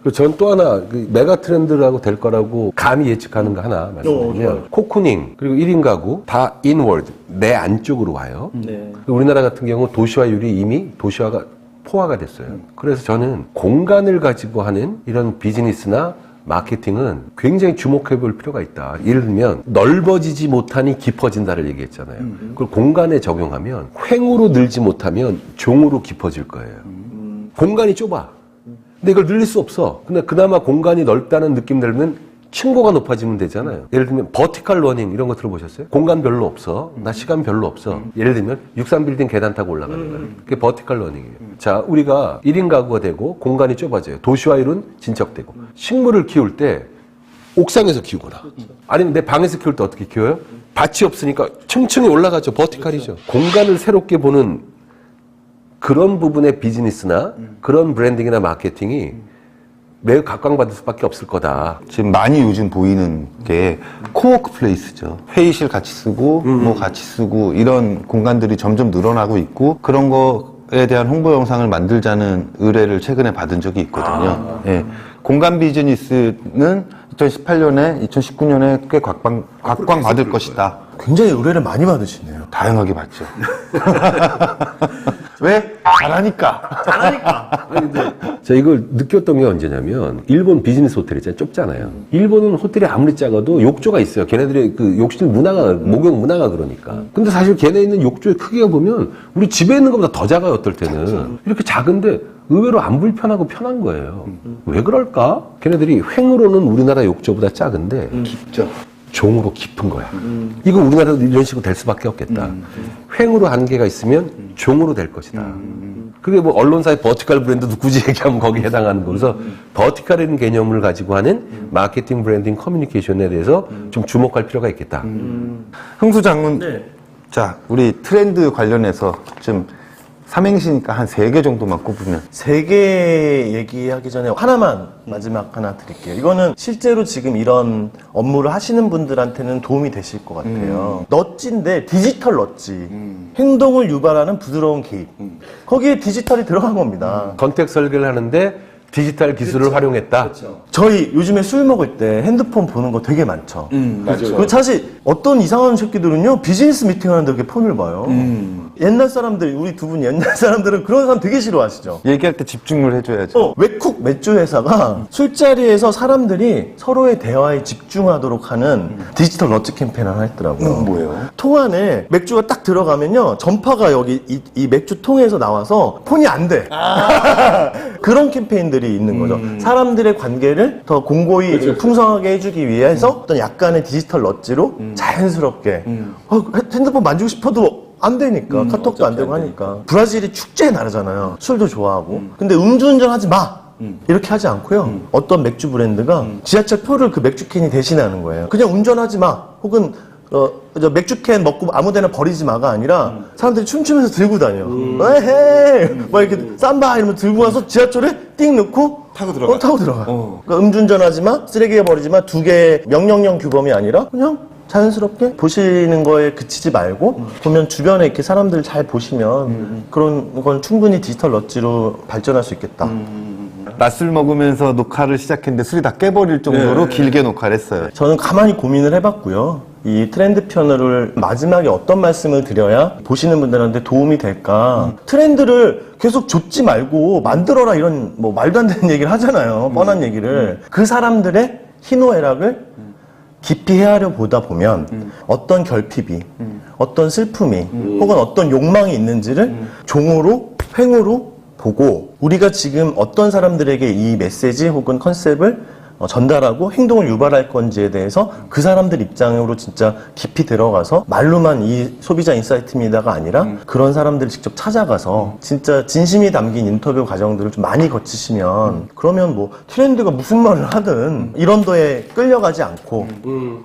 그리고 전 또 하나 그 메가 트렌드라고 될 거라고 감히 예측하는 거 하나 말씀드리면 코쿠닝 그리고 1인 가구 다 인워드 내 안쪽으로 와요. 네. 우리나라 같은 경우 도시화율이 이미 도시화가 포화가 됐어요. 그래서 저는 공간을 가지고 하는 이런 비즈니스나 마케팅은 굉장히 주목해 볼 필요가 있다. 예를 들면 넓어지지 못하니 깊어진다를 얘기했잖아요. 그걸 공간에 적용하면 횡으로 늘지 못하면 종으로 깊어질 거예요. 공간이 좁아. 근데 이걸 늘릴 수 없어. 근데 그나마 공간이 넓다는 느낌 들면 층고가 높아지면 되잖아요. 예를 들면 버티컬 러닝 이런 거 들어보셨어요? 공간 별로 없어. 나 시간 별로 없어. 예를 들면 63빌딩 계단 타고 올라가는 거예요. 그게 버티컬 러닝이에요. 자, 우리가 1인 가구가 되고 공간이 좁아져요. 도시화율은 진척되고. 식물을 키울 때 옥상에서 키우거나 아니면 내 방에서 키울 때 어떻게 키워요? 밭이 없으니까 층층이 올라가죠. 버티컬이죠. 공간을 새롭게 보는 그런 부분의 비즈니스나 그런 브랜딩이나 마케팅이 매우 각광받을 수밖에 없을 거다. 지금 많이 요즘 보이는 게 코워크 플레이스죠. 회의실 같이 쓰고 뭐 같이 쓰고 이런 공간들이 점점 늘어나고 있고 그런 거에 대한 홍보 영상을 만들자는 의뢰를 최근에 받은 적이 있거든요. 예. 공간 비즈니스는 2018년에 2019년에 꽤 각광받을 것이다. 굉장히 의뢰를 많이 받으시네요. 다양하게 받죠. 왜? 잘하니까. 아니, 근데 제가 이걸 느꼈던 게 언제냐면 일본 비즈니스 호텔 있잖아요. 좁잖아요. 일본은 호텔이 아무리 작아도 욕조가 있어요. 걔네들의 그 욕실 문화가 목욕 문화가 그러니까. 근데 사실 걔네 있는 욕조의 크기가 보면 우리 집에 있는 것보다 더 작아요. 어떨 때는. 이렇게 작은데 의외로 안 불편하고 편한 거예요. 왜 그럴까? 걔네들이 횡으로는 우리나라 욕조보다 작은데 깊죠. 종으로 깊은 거야. 이거 우리나라도 이런 식으로 될 수밖에 없겠다. 횡으로 한계가 있으면 종으로 될 것이다. 그게 뭐 언론사의 버티컬 브랜드도 굳이 얘기하면 거기에 해당하는 거라서 버티컬이라는 개념을 가지고 하는 마케팅 브랜딩 커뮤니케이션에 대해서 좀 주목할 필요가 있겠다. 흥수 장군, 네. 자, 우리 트렌드 관련해서 좀 삼행시니까 한 3개 정도만 꼽으면. 3개 얘기하기 전에 하나만 마지막 하나 드릴게요. 이거는 실제로 지금 이런 업무를 하시는 분들한테는 도움이 되실 것 같아요. 넛지인데 디지털 넛지. 행동을 유발하는 부드러운 개입. 거기에 디지털이 들어간 겁니다. 건택 설계를 하는데 디지털 기술을 활용했다. 저희 요즘에 술 먹을 때 핸드폰 보는 거 되게 많죠. 맞아요. 그 사실 어떤 이상한 새끼들은요 비즈니스 미팅 하는데 이렇게 폰을 봐요. 옛날 사람들 우리 두 분 옛날 사람들은 그런 사람 되게 싫어하시죠. 얘기할 때 집중을 해줘야죠. 외국 맥주 회사가 술자리에서 사람들이 서로의 대화에 집중하도록 하는 디지털 넛지 캠페인을 하나 했더라고요. 뭐예요? 통 안에 맥주가 딱 들어가면요 전파가 여기 이 맥주 통에서 나와서 폰이 안 돼. 그런 캠페인들이 있는 거죠. 사람들의 관계를 더 공고히 풍성하게 해주기 위해서 어떤 약간의 디지털 넛지로 자연스럽게 핸드폰 만지고 싶어도 안 되니까 카톡도 안 되고 하니까. 브라질이 축제의 나라잖아요. 술도 좋아하고. 근데 음주운전 하지 마. 이렇게 하지 않고요. 어떤 맥주 브랜드가 지하철 표를 그 맥주캔이 대신하는 거예요. 그냥 운전하지 마. 혹은 맥주캔 먹고 아무데나 버리지 마가 아니라 사람들이 춤추면서 들고 다녀. 에헤이 막 이렇게 쌈바 이러면 들고 와서 지하철에 띵 넣고 타고 들어가. 타고 들어가. 그러니까 음주운전하지 마, 쓰레기에 버리지 마, 2개 명령형 규범이 아니라 그냥 자연스럽게 보시는 거에 그치지 말고 보면 주변에 이렇게 사람들 잘 보시면 그런 건 충분히 디지털 넛지로 발전할 수 있겠다. 낮술 먹으면서 녹화를 시작했는데 술이 다 깨버릴 정도로 길게 녹화를 했어요. 저는 가만히 고민을 해봤고요. 이 트렌드 편을 마지막에 어떤 말씀을 드려야 보시는 분들한테 도움이 될까? 트렌드를 계속 좇지 말고 만들어라 이런 뭐 말도 안 되는 얘기를 하잖아요. 뻔한 얘기를. 그 사람들의 희노애락을 깊이 헤아려 보다 보면 어떤 결핍이, 어떤 슬픔이, 혹은 어떤 욕망이 있는지를 종으로, 횡으로 보고 우리가 지금 어떤 사람들에게 이 메시지 혹은 컨셉을 전달하고 행동을 유발할 건지에 대해서 그 사람들 입장으로 진짜 깊이 들어가서 말로만 이 소비자 인사이트입니다가 아니라 그런 사람들을 직접 찾아가서 진짜 진심이 담긴 인터뷰 과정들을 좀 많이 거치시면 그러면 뭐 트렌드가 무슨 말을 하든 이런 거에 끌려가지 않고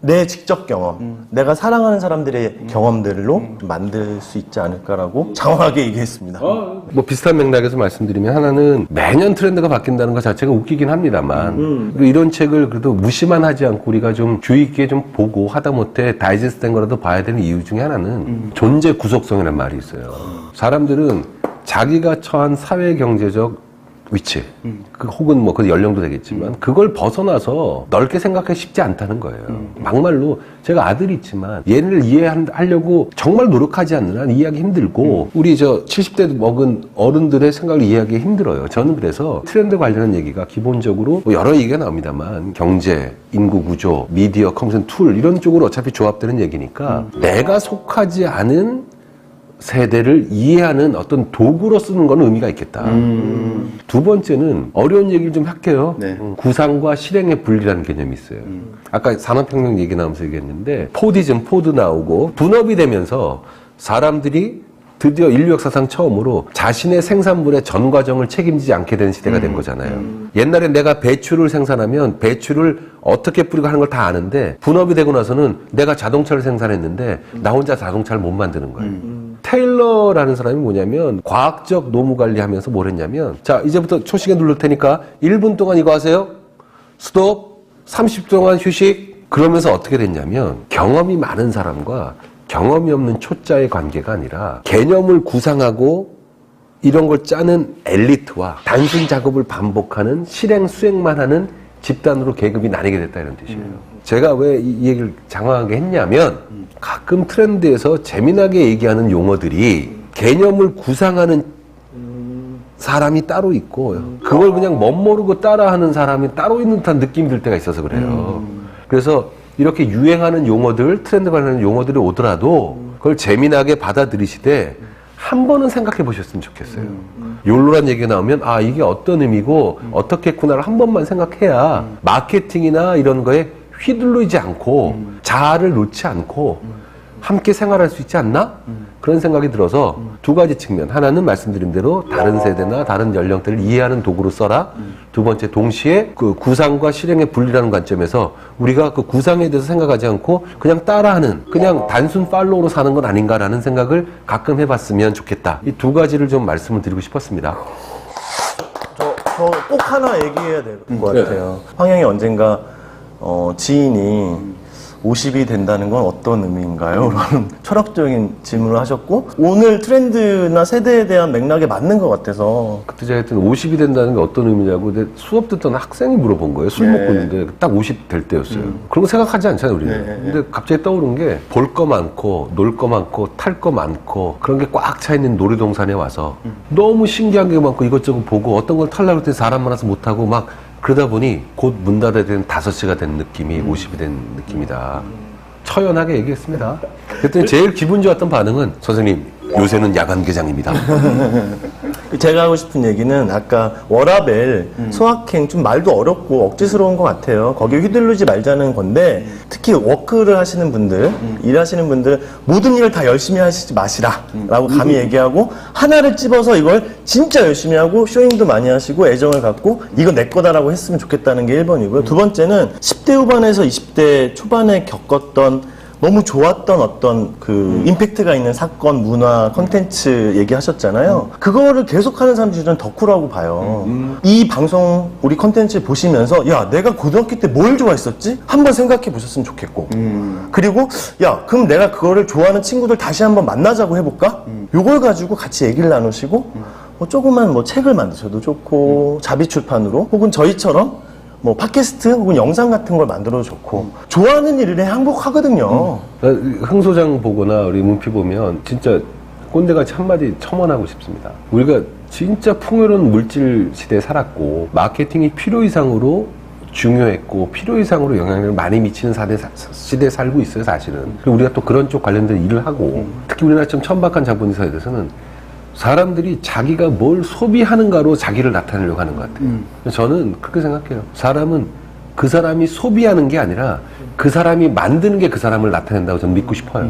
내 직접 경험, 내가 사랑하는 사람들의 경험들로 만들 수 있지 않을까라고 장황하게 얘기했습니다. 뭐 비슷한 맥락에서 말씀드리면 하나는 매년 트렌드가 바뀐다는 것 자체가 웃기긴 합니다만 그리고 이런 책을 그래도 무시만 하지 않고 우리가 좀 주의 있게 좀 보고 하다못해 다이제스트 된 거라도 봐야 되는 이유 중에 하나는 존재 구속성이라는 말이 있어요. 사람들은 자기가 처한 사회 경제적 위치, 혹은 뭐 그 연령도 되겠지만 그걸 벗어나서 넓게 생각하기 쉽지 않다는 거예요. 막말로 제가 아들이 있지만 얘를 이해하려고 정말 노력하지 않는 한 이해하기 힘들고 우리 저 70대 먹은 어른들의 생각을 이해하기 힘들어요. 저는 그래서 트렌드 관련한 얘기가 기본적으로 뭐 여러 얘기가 나옵니다만 경제, 인구 구조, 미디어, 커뮤니케이션 툴 이런 쪽으로 어차피 조합되는 얘기니까 내가 속하지 않은 세대를 이해하는 어떤 도구로 쓰는 건 의미가 있겠다. 두 번째는 어려운 얘기를 좀 할게요. 네. 구상과 실행의 분리라는 개념이 있어요. 아까 산업혁명 얘기 나오면서 얘기했는데 포드 나오고 분업이 되면서 사람들이 드디어 인류 역사상 처음으로 자신의 생산물의 전 과정을 책임지지 않게 되는 시대가 된 거잖아요. 옛날에 내가 배추를 생산하면 배추를 어떻게 뿌리고 하는 걸 다 아는데 분업이 되고 나서는 내가 자동차를 생산했는데 나 혼자 자동차를 못 만드는 거예요. 테일러라는 사람이 뭐냐면 과학적 노무 관리하면서 뭘 했냐면 자 이제부터 초시계 누를 테니까 1분 동안 이거 하세요. 스톱 30초 동안 휴식. 그러면서 어떻게 됐냐면 경험이 많은 사람과 경험이 없는 초짜의 관계가 아니라 개념을 구상하고 이런 걸 짜는 엘리트와 단순 작업을 반복하는 실행 수행만 하는 집단으로 계급이 나뉘게 됐다 이런 뜻이에요. 제가 왜 이 얘기를 장황하게 했냐면 가끔 트렌드에서 재미나게 얘기하는 용어들이 개념을 구상하는 사람이 따로 있고 그걸 그냥 멋모르고 따라하는 사람이 따로 있는 듯한 느낌이 들 때가 있어서 그래요. 그래서 이렇게 유행하는 용어들, 트렌드 관련된 용어들이 오더라도 그걸 재미나게 받아들이시되 한 번은 생각해 보셨으면 좋겠어요. 욜로란 얘기가 나오면 아 이게 어떤 의미고 어떻게 했구나를 한 번만 생각해야 마케팅이나 이런 거에 휘둘리지 않고 자아를 놓지 않고 함께 생활할 수 있지 않나? 그런 생각이 들어서 두 가지 측면. 하나는 말씀드린 대로 다른 세대나 다른 연령대를 이해하는 도구로 써라. 두 번째, 동시에 그 구상과 실행의 분리라는 관점에서 우리가 그 구상에 대해서 생각하지 않고 그냥 따라하는, 그냥 단순 팔로우로 사는 건 아닌가라는 생각을 가끔 해봤으면 좋겠다. 이 두 가지를 좀 말씀을 드리고 싶었습니다. 저 꼭 하나 얘기해야 될 것 같아요. 황영이 언젠가 지인이 50이 된다는 건 어떤 의미인가요? 라는 철학적인 질문을 하셨고 오늘 트렌드나 세대에 대한 맥락에 맞는 것 같아서 그때 제가 했던 50이 된다는 게 어떤 의미냐고 근데 수업 듣던 학생이 물어본 거예요. 술 먹고 있는데 딱 50 될 때였어요. 그런 거 생각하지 않잖아요, 우리는. 근데 갑자기 떠오른 게 볼 거 많고 놀 거 많고 탈 거 많고 그런 게 꽉 차 있는 놀이동산에 와서 너무 신기한 게 많고 이것저것 보고 어떤 걸 탈려고 했더니 사람 많아서 못하고 막 그러다 보니 곧 문 닫아야 되는 5시가 된 느낌이 50이 된 느낌이다. 처연하게 얘기했습니다. 그랬더니 제일 기분 좋았던 반응은 선생님 요새는 야간 개장입니다. 제가 하고 싶은 얘기는 아까 워라벨, 소확행 좀 말도 어렵고 억지스러운 것 같아요. 거기에 휘둘르지 말자는 건데 특히 워크를 하시는 분들, 일하시는 분들 모든 일을 다 열심히 하시지 마시라 라고 감히 얘기하고 하나를 찝어서 이걸 진짜 열심히 하고 쇼잉도 많이 하시고 애정을 갖고 이거 내 거다라고 했으면 좋겠다는 게 1번이고요. 두 번째는 10대 후반에서 20대 초반에 겪었던 너무 좋았던 어떤 그 임팩트가 있는 사건, 문화, 컨텐츠 얘기하셨잖아요. 그거를 계속하는 사람들이 저는 덕후라고 봐요. 이 방송 우리 컨텐츠 보시면서 야 내가 고등학교 때 뭘 좋아했었지? 한번 생각해 보셨으면 좋겠고 그리고 야 그럼 내가 그거를 좋아하는 친구들 다시 한번 만나자고 해볼까? 요걸 가지고 같이 얘기를 나누시고 뭐 조그만 뭐 책을 만드셔도 좋고 자비출판으로 혹은 저희처럼 뭐 팟캐스트 혹은 영상 같은 걸 만들어도 좋고 좋아하는 일을 해 행복하거든요. 흥 소장 보거나 우리 문피 보면 진짜 꼰대같이 한마디 첨언하고 싶습니다. 우리가 진짜 풍요로운 물질 시대에 살았고 마케팅이 필요 이상으로 중요했고 필요 이상으로 영향력을 많이 미치는 시대에 살고 있어요, 사실은. 그리고 우리가 또 그런 쪽 관련된 일을 하고 특히 우리나라처럼 천박한 자본주의 사회에 대해서는 사람들이 자기가 뭘 소비하는가로 자기를 나타내려고 하는 것 같아요. 저는 그렇게 생각해요. 사람은 그 사람이 소비하는 게 아니라 그 사람이 만드는 게 그 사람을 나타낸다고 저는 믿고 싶어요.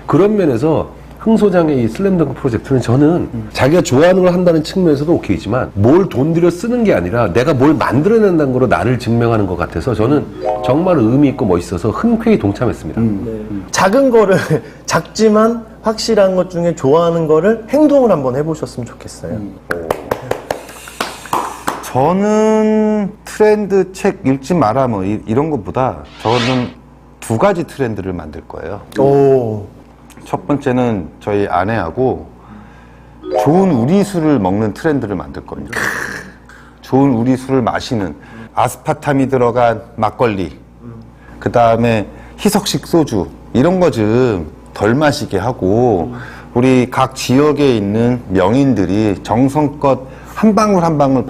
그런 면에서 흥 소장의 이 슬램덩크 프로젝트는 저는 자기가 좋아하는 걸 한다는 측면에서도 오케이지만 뭘 돈 들여 쓰는 게 아니라 내가 뭘 만들어낸다는 거로 나를 증명하는 것 같아서 저는 정말 의미 있고 멋있어서 흔쾌히 동참했습니다. 작은 거를 작지만 확실한 것 중에 좋아하는 거를 행동을 한번 해보셨으면 좋겠어요. 저는 트렌드 책 읽지 마라 뭐 이런 것보다 저는 두 가지 트렌드를 만들 거예요. 오. 첫 번째는 저희 아내하고 좋은 우리술을 먹는 트렌드를 만들 겁니다. 좋은 우리 술을 마시는 아스파탐이 들어간 막걸리, 그 다음에 희석식 소주 이런 거 좀 덜 마시게 하고 우리 각 지역에 있는 명인들이 정성껏 한 방울 한 방울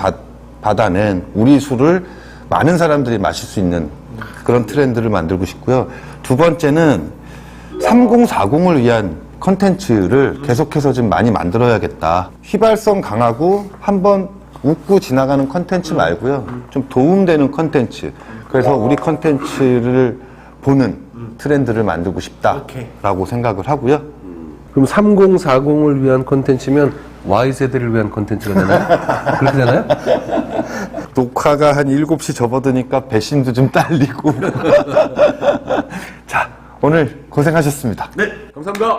받아낸 우리 술을 많은 사람들이 마실 수 있는 그런 트렌드를 만들고 싶고요. 두 번째는 3040을 위한 컨텐츠를 계속해서 좀 많이 만들어야겠다. 휘발성 강하고 한번 웃고 지나가는 컨텐츠 말고요. 좀 도움되는 컨텐츠. 그래서 우리 컨텐츠를 보는 트렌드를 만들고 싶다라고 생각을 하고요. 그럼 3040을 위한 콘텐츠면 Y세대를 위한 콘텐츠가 되나요? 그렇게 되나요? 녹화가 한 7시 접어드니까 배심도 좀 딸리고. 자, 오늘 고생하셨습니다. 감사합니다.